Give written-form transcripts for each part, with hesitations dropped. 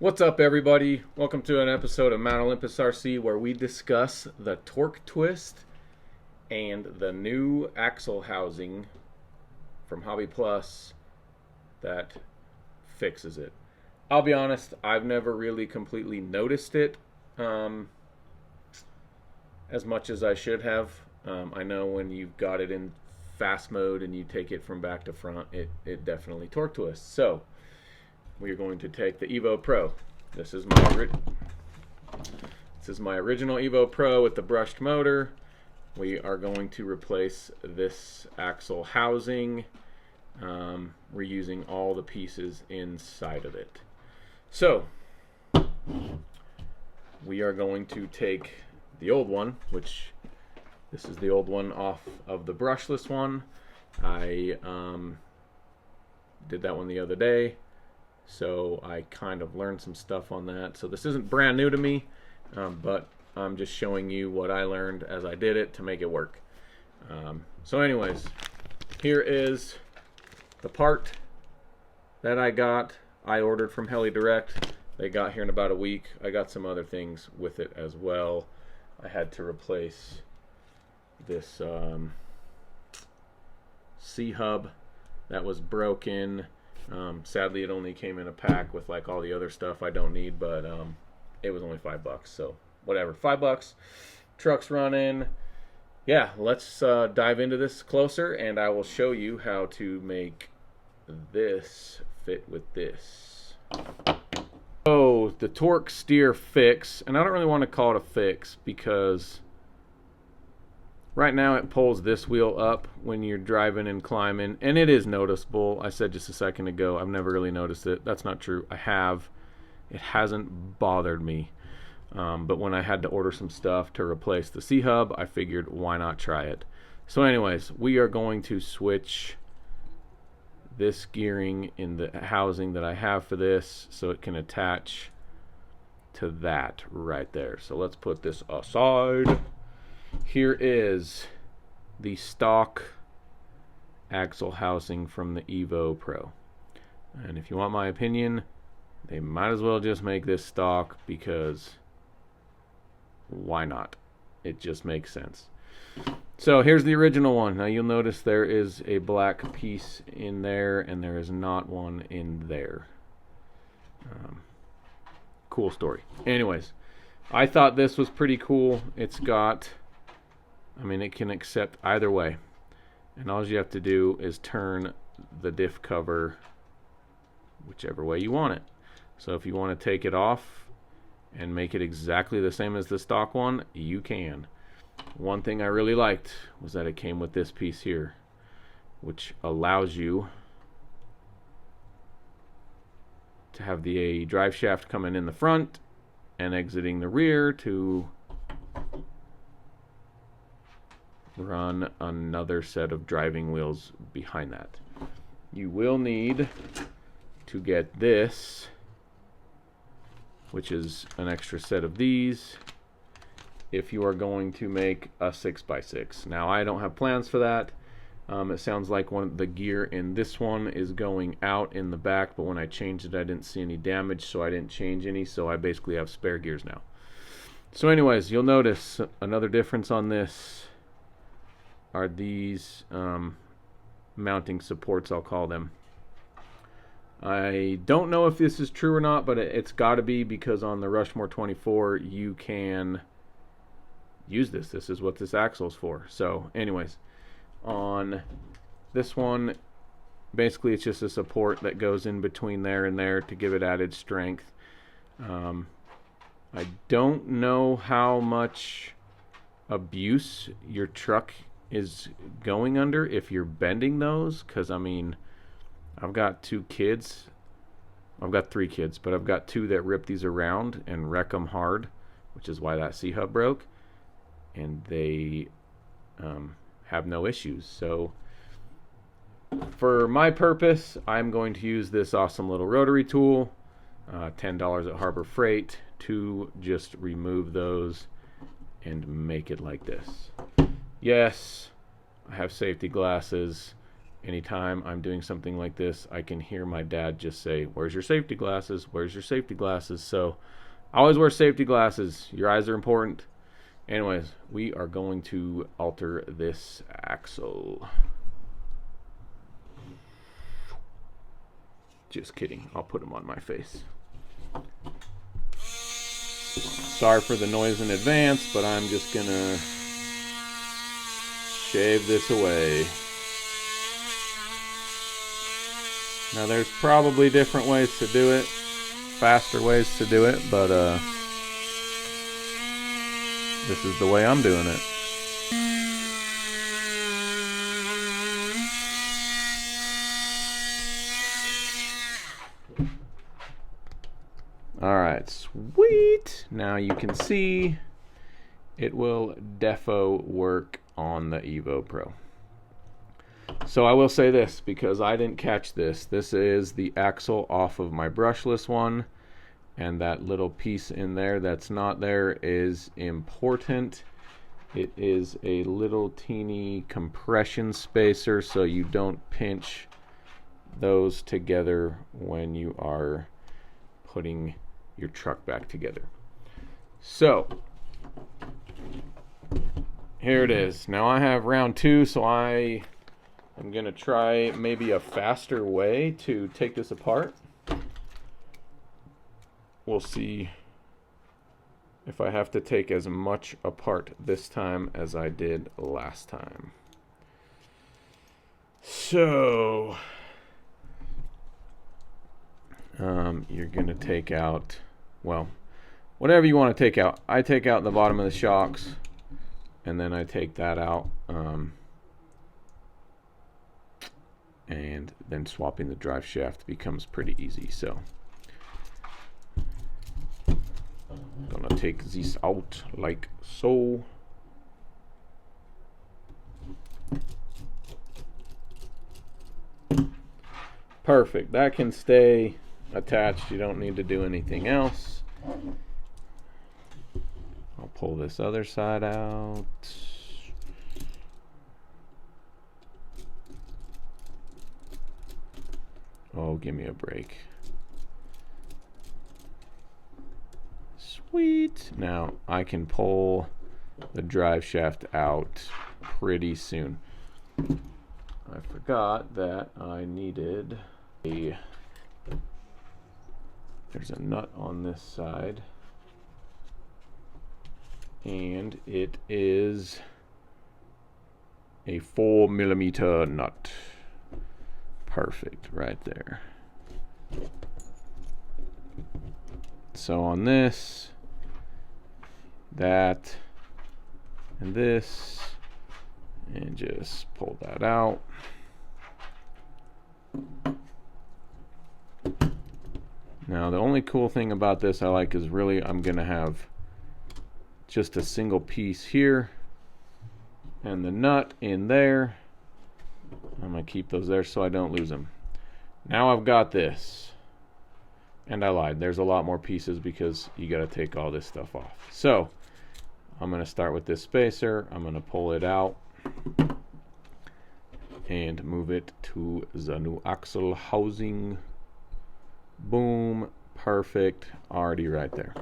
What's up, everybody? Welcome to an episode of Mount Olympus RC where we discuss the torque twist and the new axle housing from Hobby Plus that fixes it. I'll be honest, I've never really completely noticed it as much as I should have. I know when you've got it in fast mode and you take it from back to front, it definitely torque twists. So we're going to take the Evo Pro. This is my original Evo Pro with the brushed motor. We are going to replace this axle housing, reusing all the pieces inside of it. So we are going to take the old one, which this is the old one off of the brushless one. I did that one the other day, so I kind of learned some stuff on that. So this isn't brand new to me, but I'm just showing you what I learned as I did it to make it work. So anyways, here is the part that I ordered from Heli Direct. They got here in about a week. I got some other things with it as well. I had to replace this C-hub that was broken. Sadly, it only came in a pack with like all the other stuff I don't need, but it was only $5, so whatever. $5, truck's running. Yeah, let's dive into this closer, and I will show you how to make this fit with this. So the torque steer fix, and I don't really want to call it a fix because right now it pulls this wheel up when you're driving and climbing, and it is noticeable. I said just a second ago I've never really noticed it. That's not true. I have. It hasn't bothered me. But when I had to order some stuff to replace the C-hub, I figured why not try it. So anyways, we are going to switch this gearing in the housing that I have for this so it can attach to that right there. So let's put this aside. Here is the stock axle housing from the Evo Pro. And if you want my opinion, they might as well just make this stock, because why not? It just makes sense. So here's the original one. Now you'll notice there is a black piece in there and there is not one in there. Cool story. Anyways, I thought this was pretty cool. It's got, it can accept either way. And all you have to do is turn the diff cover whichever way you want it. So if you want to take it off and make it exactly the same as the stock one, you can. One thing I really liked was that it came with this piece here, which allows you to have the drive shaft coming in the front and exiting the rear to run another set of driving wheels behind that. You will need to get this, which is an extra set of these, if you are going to make a 6x6. Now I don't have plans for that. It sounds like the gear in this one is going out in the back, but when I changed it I didn't see any damage, so I didn't change any, so I basically have spare gears now. So anyways, you'll notice another difference on this are these mounting supports, I'll call them. I don't know if this is true or not, but it's got to be, because on the Rushmore 24 you can use this. This is what this axle is for. So anyways, on this one, basically it's just a support that goes in between there and there to give it added strength. I don't know how much abuse your truck is going under if you're bending those, because I've got 2 kids. I've got 3 kids, but I've got 2 that rip these around and wreck them hard, which is why that C-hub broke, and they have no issues. So for my purpose, I'm going to use this awesome little rotary tool, $10 at Harbor Freight, to just remove those and make it like this. Yes, I have safety glasses. anytime I'm doing something like this, I can hear my dad just say, "Where's your safety glasses? Where's your safety glasses?" So I always wear safety glasses. Your eyes are important. Anyways, we are going to alter this axle. Just kidding. I'll put them on my face. Sorry for the noise in advance, but I'm just gonna shave this away. Now there's probably different ways to do it, faster ways to do it, but this is the way I'm doing it. Alright, sweet! Now you can see it will defo work on the Evo Pro. So I will say this, because I didn't catch this. This is the axle off of my brushless one, and that little piece in there that's not there is important. It is a little teeny compression spacer, so you don't pinch those together when you are putting your truck back together. So here it is. Now I have round 2, so I'm gonna try maybe a faster way to take this apart. We'll see if I have to take as much apart this time as I did last time. So you're gonna take out, well, whatever you want to take out. I take out the bottom of the shocks, and then I take that out, and then swapping the drive shaft becomes pretty easy. So I'm gonna take this out like so. Perfect. That can stay attached. You don't need to do anything else. I'll pull this other side out. Oh, give me a break. Sweet. Now I can pull the drive shaft out pretty soon. I forgot that I needed a, there's a nut on this side, and it is a 4mm nut. Perfect, right there. So on this, that, and this, and just pull that out. Now the only cool thing about this I like is really I'm gonna have just a single piece here and the nut in there. I'm gonna keep those there so I don't lose them. Now I've got this, and I lied, there's a lot more pieces because you got to take all this stuff off. So I'm gonna start with this spacer. I'm gonna pull it out and move it to the new axle housing. Boom, perfect, already right there.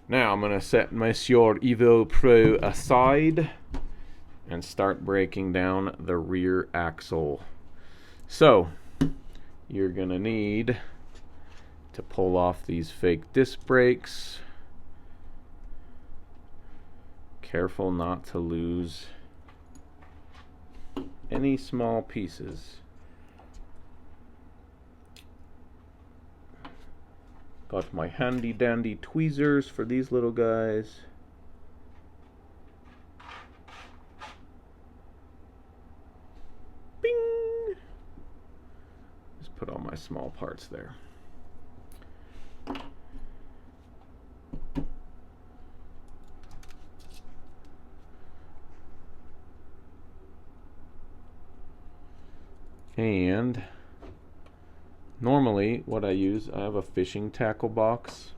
Now I'm gonna set Monsieur Evo Pro aside and start breaking down the rear axle. So you're gonna need to pull off these fake disc brakes. Careful not to lose any small pieces. Got my handy dandy tweezers for these little guys. Bing! Just put all my small parts there. And normally what I use, I have a fishing tackle box,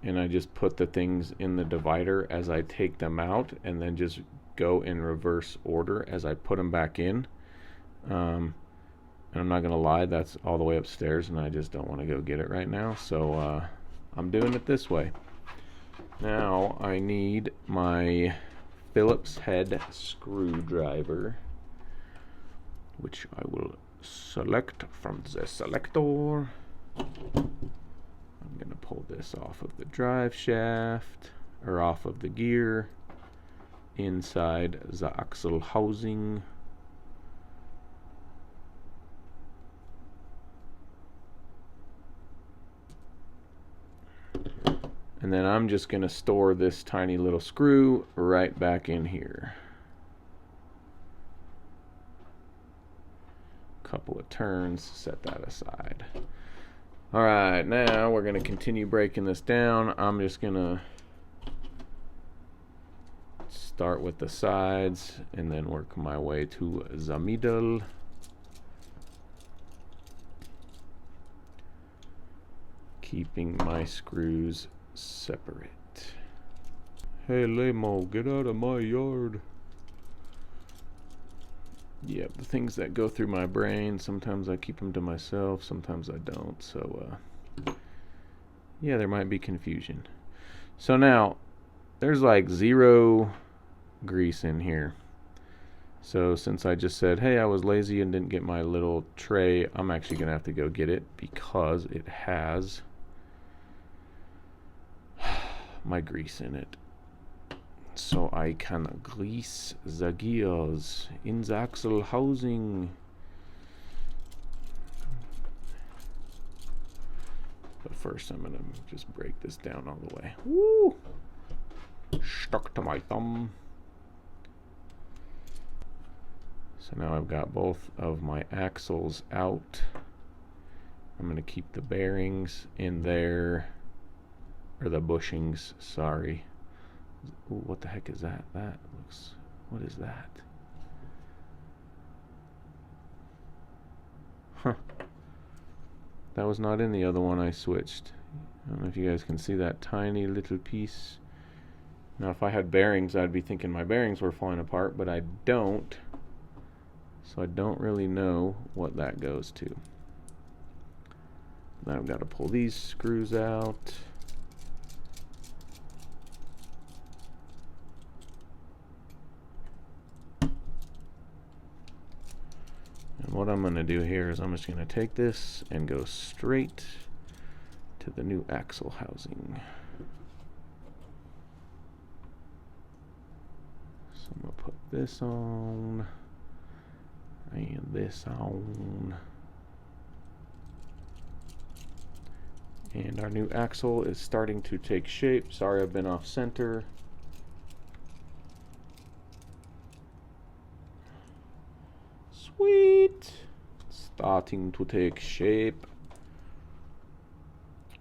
and I just put the things in the divider as I take them out, and then just go in reverse order as I put them back in. And I'm not gonna lie, that's all the way upstairs, and I just don't want to go get it right now. So I'm doing it this way. Now I need my Phillips head screwdriver, which I will select from the selector. I'm gonna pull this off of the drive shaft, or off of the gear, inside the axle housing. And then I'm just going to store this tiny little screw right back in here. Couple of turns, set that aside. All right, now we're going to continue breaking this down. I'm just going to start with the sides and then work my way to the middle. Keeping my screws separate. Hey Lamo, get out of my yard. Yeah, the things that go through my brain, sometimes I keep them to myself, sometimes I don't. So yeah, there might be confusion. So now there's like 0 grease in here. So since I just said, hey, I was lazy and didn't get my little tray, I'm actually gonna have to go get it because it has my grease in it, so I can grease the gears in the axle housing. But first I'm gonna just break this down all the way. Woo! Stuck to my thumb. So now I've got both of my axles out. I'm gonna keep the bearings in there, or the bushings, sorry. Ooh, what the heck is that? That looks, what is that? Huh. That was not in the other one I switched. I don't know if you guys can see that tiny little piece. Now if I had bearings, I'd be thinking my bearings were falling apart, but I don't. So I don't really know what that goes to. Now I've got to pull these screws out. And what I'm going to do here is I'm just going to take this and go straight to the new axle housing. So I'm going to put this on and this on. And our new axle is starting to take shape. Sorry, I've been off center. Sweet. Starting to take shape.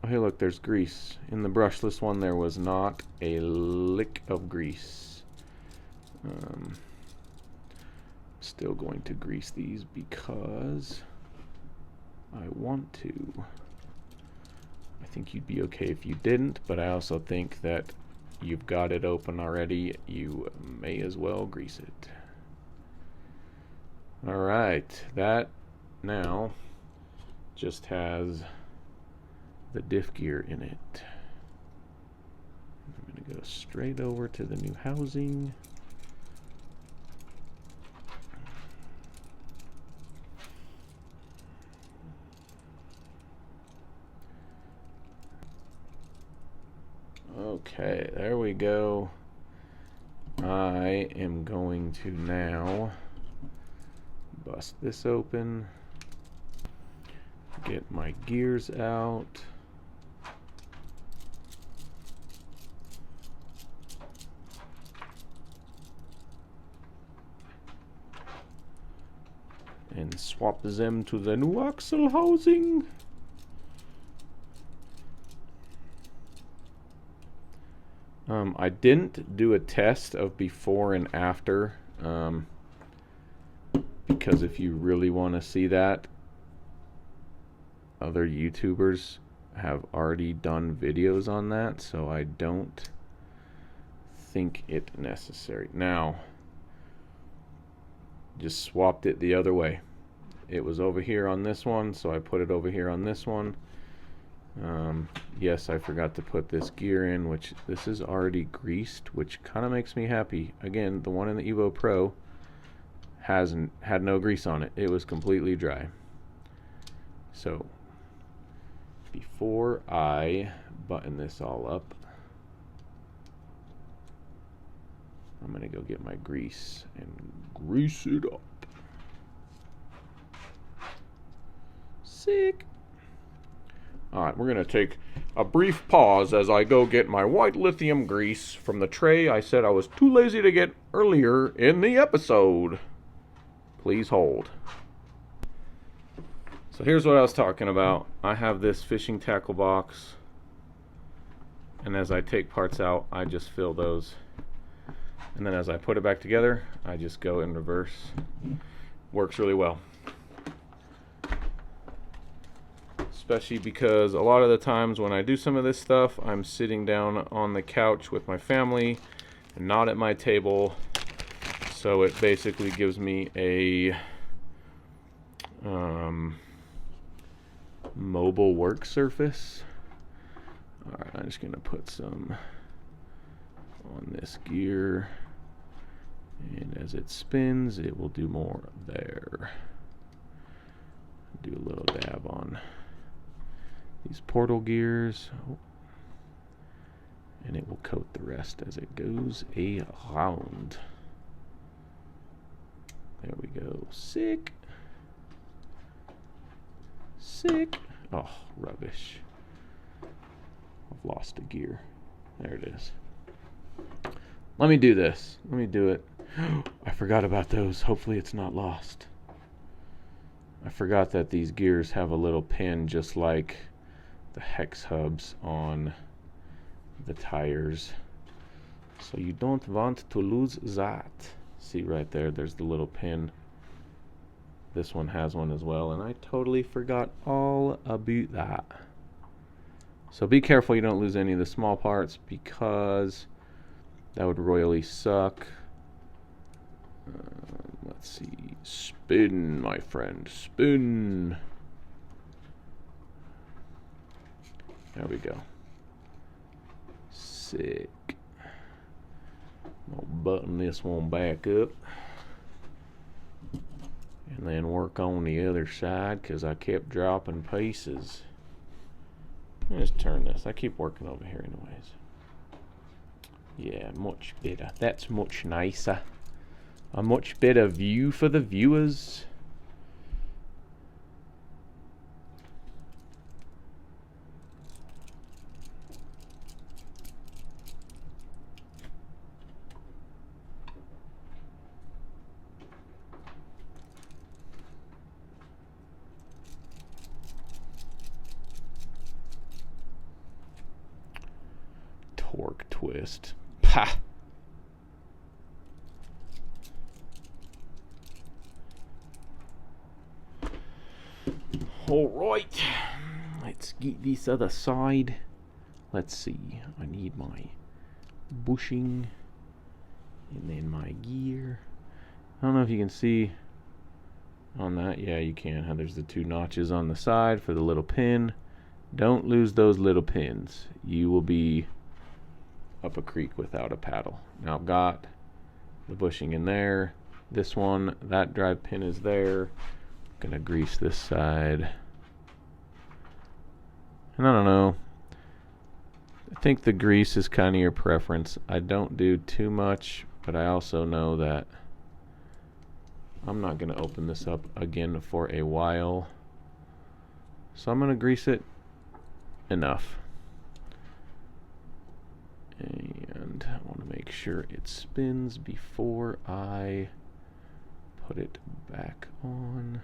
Oh, hey, look, there's grease. In the brushless one, there was not a lick of grease. Still going to grease these because I want to. I think you'd be okay if you didn't, but I also think that you've got it open already. You may as well grease it. Alright, that now just has the diff gear in it. I'm going to go straight over to the new housing. Okay, there we go. I am going to now bust this open, get my gears out, and swap them to the new axle housing. I didn't do a test of before and after, because if you really want to see that, other YouTubers have already done videos on that, so I don't think it necessary. Now, just swapped it the other way. it was over here on this one, so I put it over here on this one. Yes, I forgot to put this gear in, which this is already greased, which kind of makes me happy. Again, the one in the Evo Pro had no grease on it. It was completely dry. So before I button this all up, I'm gonna go get my grease and grease it up. Sick. Alright, we're going to take a brief pause as I go get my white lithium grease from the tray I said I was too lazy to get earlier in the episode. Please hold. So here's what I was talking about. I have this fishing tackle box, and as I take parts out, I just fill those. And then as I put it back together, I just go in reverse. Works really well. Especially because a lot of the times when I do some of this stuff, I'm sitting down on the couch with my family and not at my table. So it basically gives me a mobile work surface. Alright, I'm just going to put some on this gear. And as it spins, it will do more there. Do a little dab on these portal gears, and it will coat the rest as it goes around. There we go. Sick. Sick. Oh, rubbish. I've lost a gear. There it is. Let me do this. Let me do it. I forgot about those. Hopefully it's not lost. I forgot that these gears have a little pin just like the hex hubs on the tires, so you don't want to lose that. See right there, there's the little pin. This one has one as well, and I totally forgot all about that. So be careful you don't lose any of the small parts, because that would royally suck. Let's see. Spin, my friend, spin. There we go. Sick. I'll button this one back up. And then work on the other side, because I kept dropping pieces. Let's turn this. I keep working over here anyways. Yeah, much better. That's much nicer. A much better view for the viewers. Torque twist. Pa! Alright, let's get this other side. Let's see, I need my bushing and then my gear. I don't know if you can see on that. Yeah, you can. There's the two notches on the side for the little pin. Don't lose those little pins. You will be up a creek without a paddle. Now I've got the bushing in there. This one, that drive pin is there. Gonna grease this side. And I don't know. I think the grease is kind of your preference. I don't do too much, but I also know that I'm not gonna open this up again for a while. So I'm gonna grease it enough. And I want to make sure it spins before I put it back on.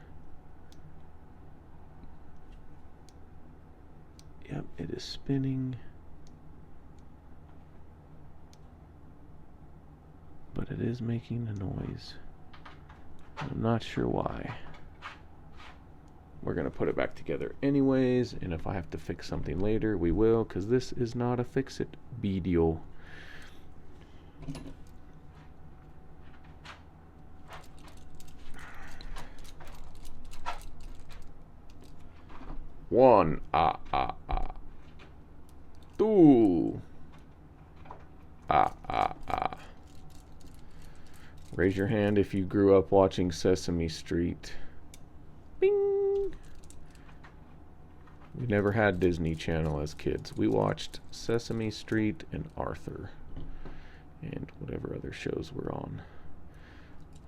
Yep, it is spinning. But it is making a noise. I'm not sure why. We're going to put it back together anyways, and if I have to fix something later, we will, because this is not a fix-it video. 1. Two. Raise your hand if you grew up watching Sesame Street. Bing. We never had Disney Channel as kids. We watched Sesame Street and Arthur and whatever other shows were on.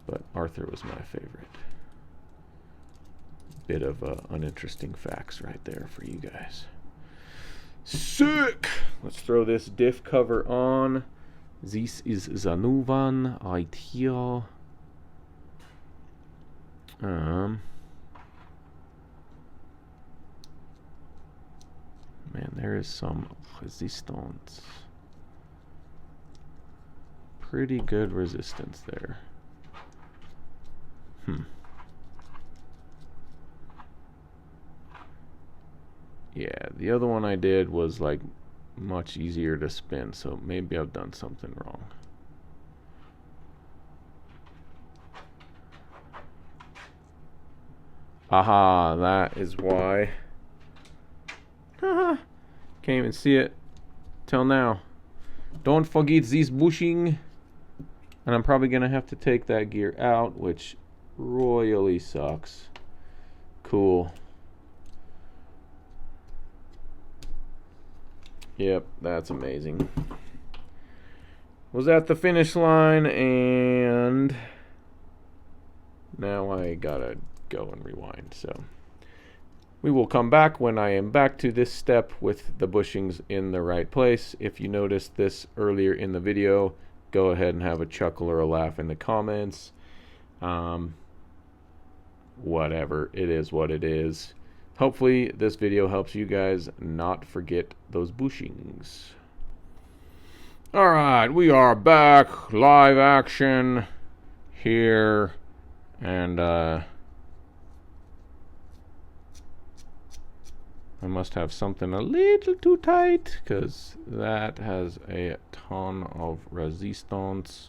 But Arthur was my favorite. Bit of uninteresting facts right there for you guys. Sick! Let's throw this diff cover on. This is the new one right here. Man, there is some resistance. Pretty good resistance there. Yeah, the other one I did was like much easier to spin, so maybe I've done something wrong. Aha, that is why. Haha, can't even see it till now. Don't forget this bushing. And I'm probably gonna have to take that gear out, which royally sucks. Cool. Yep, that's amazing. Was at the finish line, and now I gotta go and rewind. So we will come back when I am back to this step with the bushings in the right place. If you noticed this earlier in the video, go ahead and have a chuckle or a laugh in the comments. Whatever, it is what it is. Hopefully this video helps you guys not forget those bushings. Alright, we are back, live action here, and I must have something a little too tight, because that has a ton of resistance.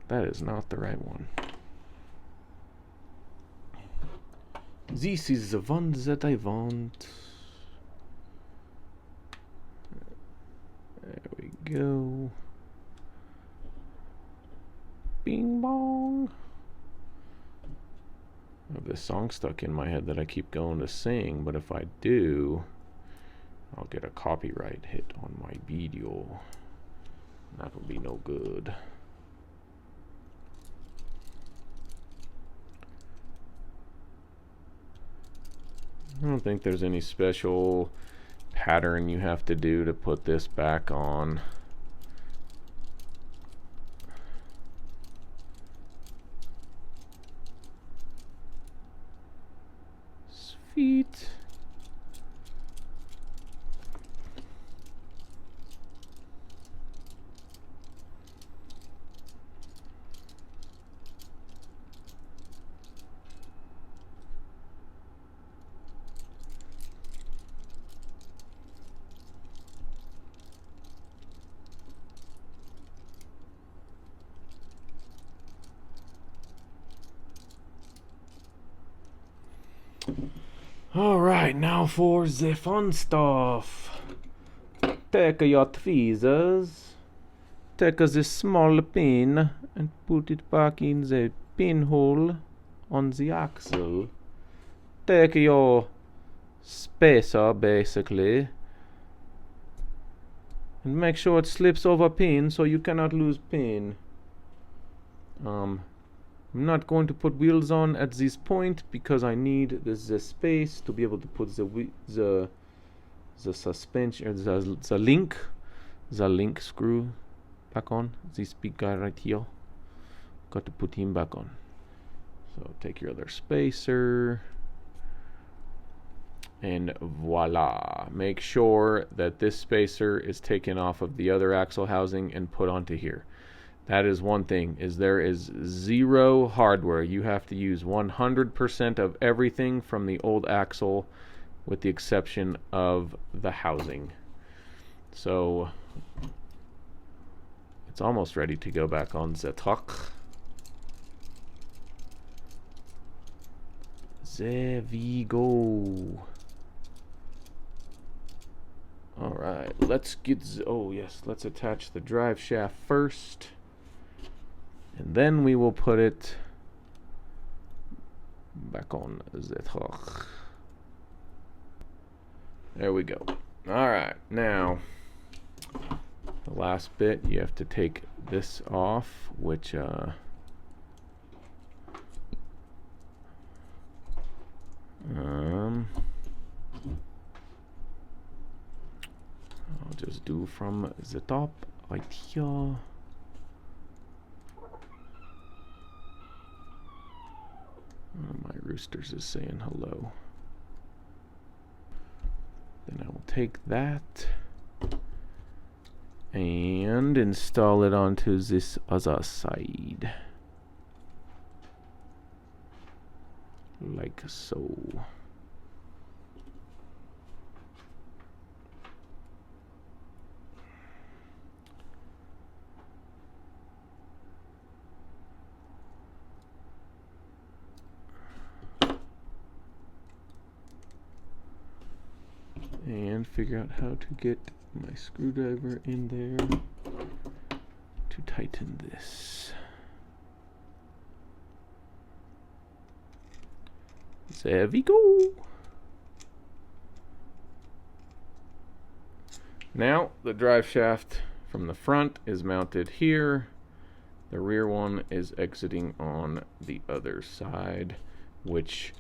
That is not the right one. This is the one that I want. There we go. Bing bong. I have this song stuck in my head that I keep going to sing, but if I do, I'll get a copyright hit on my video. That will be no good. I don't think there's any special pattern you have to do to put this back on. Sweet. Alright, now for the fun stuff. Take your tweezers, take this small pin and put it back in the pinhole on the axle. Take your spacer basically and make sure it slips over pin so you cannot lose pin. I'm not going to put wheels on at this point because I need the space to be able to put the suspension, the link screw back on. This big guy right here, got to put him back on. So take your other spacer and voila. Make sure that this spacer is taken off of the other axle housing and put onto here. That is one thing, is there is zero hardware. You have to use 100% of everything from the old axle with the exception of the housing. So it's almost ready to go back on the truck. There we go. Alright, let's get, oh yes, let's attach the drive shaft first. And then we will put it back on the truck. There we go. Alright, now the last bit, you have to take this off, which I'll just do from the top right here. Oh, my roosters is saying hello. Then I will take that and install it onto this other side. Like so. And figure out how to get my screwdriver in there to tighten this. There we go. Now the drive shaft from the front is mounted here. The rear one is exiting on the other side, which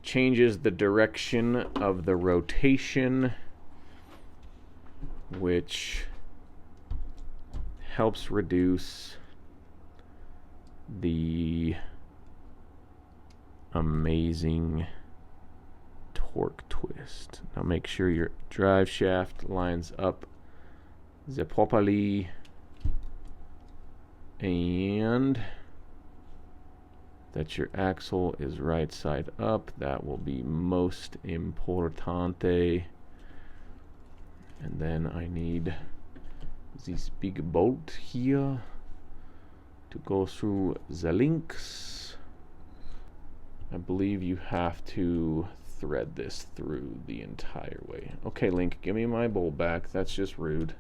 changes the direction of the rotation, which helps reduce the amazing torque twist. Now make sure your drive shaft lines up properly, and that your axle is right side up. That will be most importante. And then I need this big bolt here to go through the links. I believe you have to thread this through the entire way. Okay, Link, give me my bolt back. That's just rude.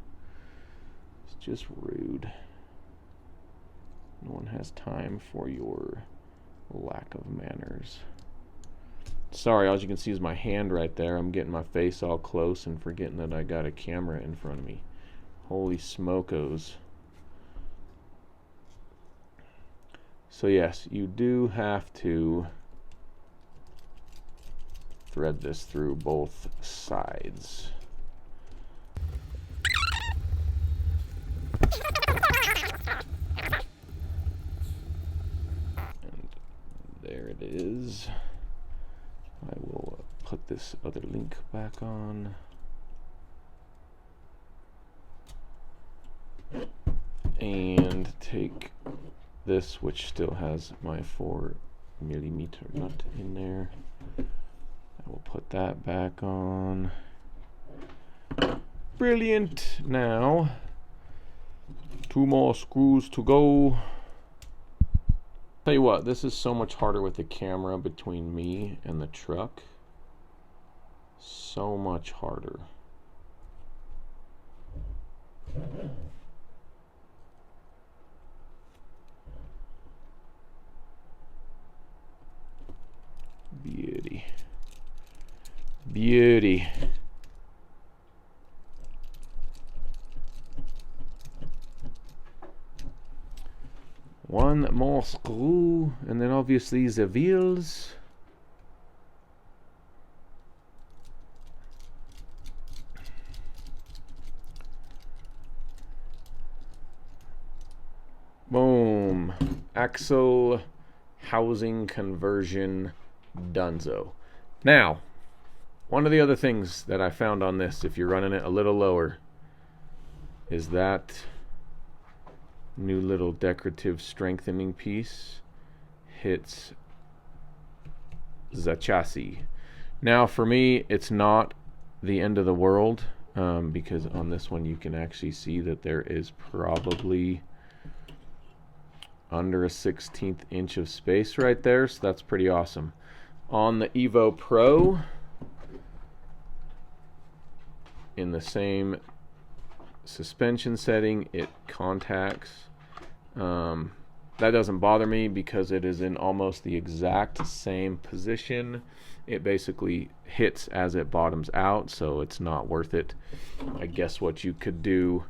It's just rude. No one has time for your lack of manners. Sorry, all you can see is my hand right there. I'm getting my face all close and forgetting that I got a camera in front of me. Holy smokos. So yes, you do have to thread this through both sides. And there it is. I will put this other link back on. And take this, which still has my 4mm nut in there. I will put that back on. Brilliant. Now, 2 more screws to go. Tell you what, this is so much harder with the camera between me and the truck. So much harder. Beauty. Beauty. One more screw, and then obviously the wheels. Boom. Axle housing conversion donezo. Now, one of the other things that I found on this, if you're running it a little lower, is that new little decorative strengthening piece hits the chassis. Now for me, it's not the end of the world, because on this one you can actually see that there is probably under a 1/16 inch of space right there, so that's pretty awesome. On the Evo Pro, in the same suspension setting, it contacts. That doesn't bother me because it is in almost the exact same position. It basically hits as it bottoms out, so it's not worth it. I guess what you could do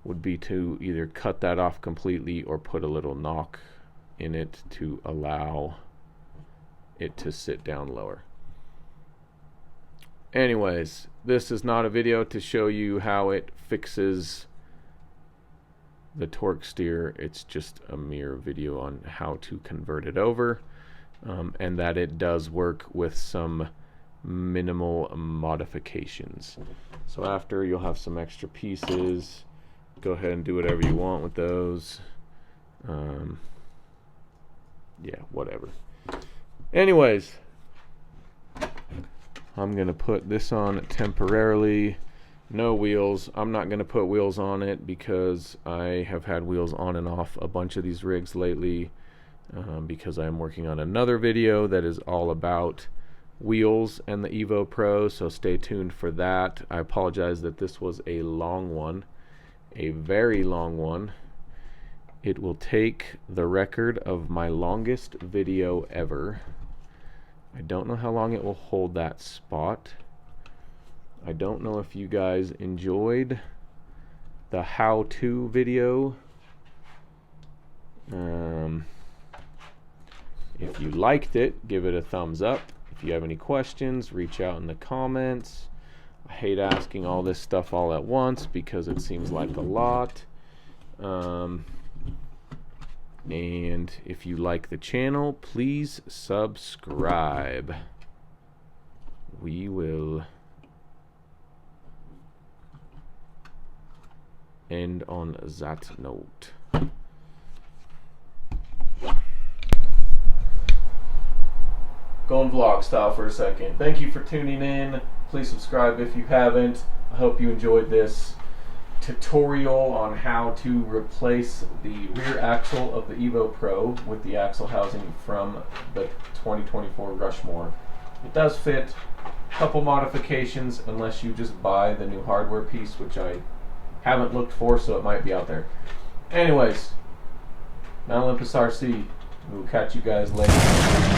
would be to either cut that off completely or put a little knock in it to allow it to sit down lower. Anyways, this is not a video to show you how it fixes the torque steer. It's just a mere video on how to convert it over, and that it does work with some minimal modifications. So after, you'll have some extra pieces. Go ahead and do whatever you want with those. Yeah, whatever. Anyways, I'm gonna put this on temporarily. No wheels. I'm not going to put wheels on it because I have had wheels on and off a bunch of these rigs lately, because I'm working on another video that is all about wheels and the Evo Pro, so stay tuned for that. I apologize that this was a long one, a very long one. It will take the record of my longest video ever. I don't know how long it will hold that spot. I don't know if you guys enjoyed the how-to video. If you liked it, give it a thumbs up. If you have any questions, reach out in the comments. I hate asking all this stuff all at once because it seems like a lot. And if you like the channel, please subscribe. We will end on that note. Going vlog style for a second. Thank you for tuning in. Please subscribe if you haven't. I hope you enjoyed this tutorial on how to replace the rear axle of the Evo Pro with the axle housing from the 2024 Rushmore. It does fit. A couple modifications unless you just buy the new hardware piece, which I haven't looked for, so it might be out there. Anyways, Mount Olympus RC. We will catch you guys later.